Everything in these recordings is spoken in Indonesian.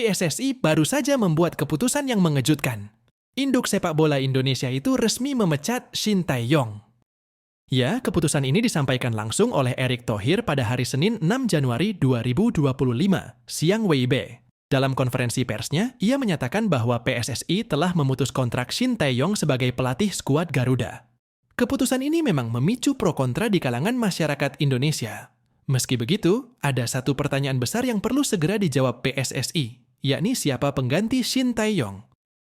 PSSI baru saja membuat keputusan yang mengejutkan. Induk sepak bola Indonesia itu resmi memecat Shin Tae-yong. Ya, keputusan ini disampaikan langsung oleh Erick Thohir pada hari Senin 6 Januari 2025, siang WIB. Dalam konferensi persnya, ia menyatakan bahwa PSSI telah memutus kontrak Shin Tae-yong sebagai pelatih skuad Garuda. Keputusan ini memang memicu pro kontra di kalangan masyarakat Indonesia. Meski begitu, ada satu pertanyaan besar yang perlu segera dijawab PSSI, yakni siapa pengganti Shin Tae-yong.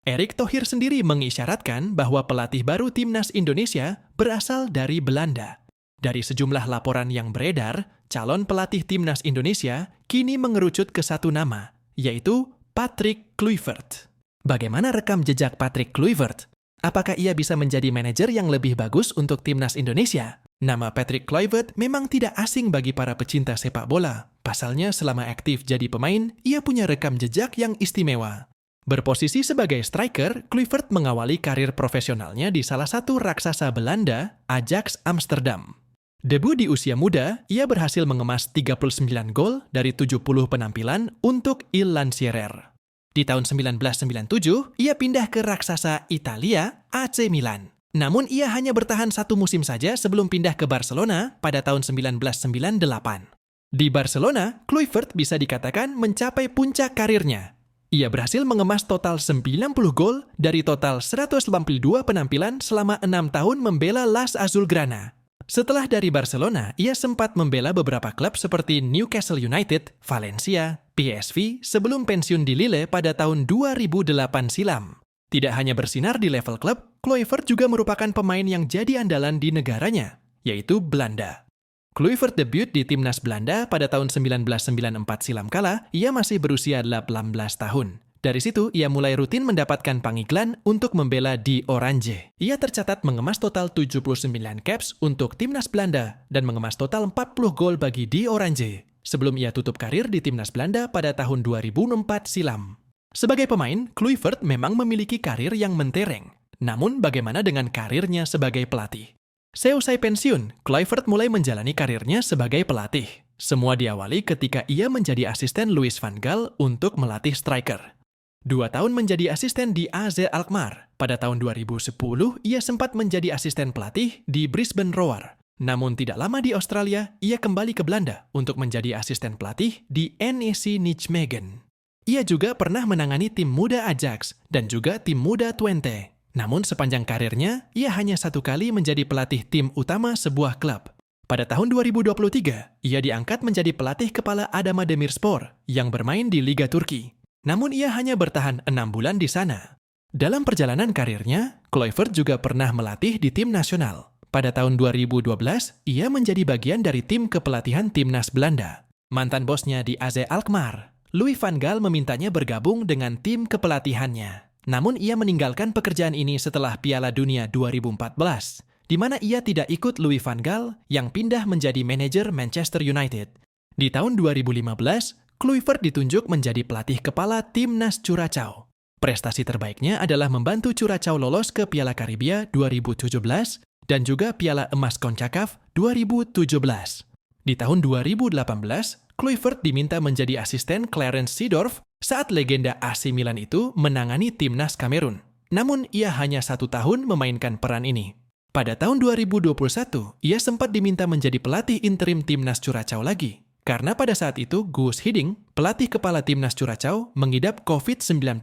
Erick Thohir sendiri mengisyaratkan bahwa pelatih baru timnas Indonesia berasal dari Belanda. Dari sejumlah laporan yang beredar, calon pelatih timnas Indonesia kini mengerucut ke satu nama, yaitu Patrick Kluivert. Bagaimana rekam jejak Patrick Kluivert? Apakah ia bisa menjadi manajer yang lebih bagus untuk timnas Indonesia? Nama Patrick Kluivert memang tidak asing bagi para pecinta sepak bola. Pasalnya selama aktif jadi pemain, ia punya rekam jejak yang istimewa. Berposisi sebagai striker, Kluivert mengawali karir profesionalnya di salah satu raksasa Belanda, Ajax Amsterdam. Debut di usia muda, ia berhasil mengemas 39 gol dari 70 penampilan untuk Il Lanciere. Di tahun 1997, ia pindah ke raksasa Italia, AC Milan. Namun ia hanya bertahan satu musim saja sebelum pindah ke Barcelona pada tahun 1998. Di Barcelona, Kluivert bisa dikatakan mencapai puncak karirnya. Ia berhasil mengemas total 90 gol dari total 182 penampilan selama 6 tahun membela Las Azulgrana. Setelah dari Barcelona, ia sempat membela beberapa klub seperti Newcastle United, Valencia, PSV sebelum pensiun di Lille pada tahun 2008 silam. Tidak hanya bersinar di level klub, Kluivert juga merupakan pemain yang jadi andalan di negaranya, yaitu Belanda. Kluivert debut di timnas Belanda pada tahun 1994 silam kala, ia masih berusia 18 tahun. Dari situ, ia mulai rutin mendapatkan panggilan untuk membela di Oranje. Ia tercatat mengemas total 79 caps untuk timnas Belanda dan mengemas total 40 gol bagi di Oranje, sebelum ia tutup karir di timnas Belanda pada tahun 2004 silam. Sebagai pemain, Kluivert memang memiliki karir yang mentereng. Namun bagaimana dengan karirnya sebagai pelatih? Seusai pensiun, Kluivert mulai menjalani karirnya sebagai pelatih. Semua diawali ketika ia menjadi asisten Louis van Gaal untuk melatih striker. 2 tahun menjadi asisten di AZ Alkmaar. Pada tahun 2010, ia sempat menjadi asisten pelatih di Brisbane Roar. Namun tidak lama di Australia, ia kembali ke Belanda untuk menjadi asisten pelatih di NEC Nijmegen. Ia juga pernah menangani tim muda Ajax dan juga tim muda Twente. Namun sepanjang karirnya, ia hanya 1 kali menjadi pelatih tim utama sebuah klub. Pada tahun 2023, ia diangkat menjadi pelatih kepala Adana Demirspor yang bermain di Liga Turki. Namun ia hanya bertahan 6 bulan di sana. Dalam perjalanan karirnya, Kluivert juga pernah melatih di tim nasional. Pada tahun 2012, ia menjadi bagian dari tim kepelatihan timnas Belanda. Mantan bosnya di AZ Alkmaar, Louis van Gaal memintanya bergabung dengan tim kepelatihannya. Namun ia meninggalkan pekerjaan ini setelah Piala Dunia 2014, di mana ia tidak ikut Louis van Gaal yang pindah menjadi manajer Manchester United. Di tahun 2015, Kluivert ditunjuk menjadi pelatih kepala timnas Curaçao. Prestasi terbaiknya adalah membantu Curaçao lolos ke Piala Karibia 2017 dan juga Piala Emas CONCACAF 2017. Di tahun 2018, Kluivert diminta menjadi asisten Clarence Seedorf saat legenda AC Milan itu menangani timnas Kamerun. Namun ia hanya 1 tahun memainkan peran ini. Pada tahun 2021, ia sempat diminta menjadi pelatih interim timnas Curaçao lagi. Karena pada saat itu Guus Hiddink, pelatih kepala timnas Curaçao, mengidap COVID-19.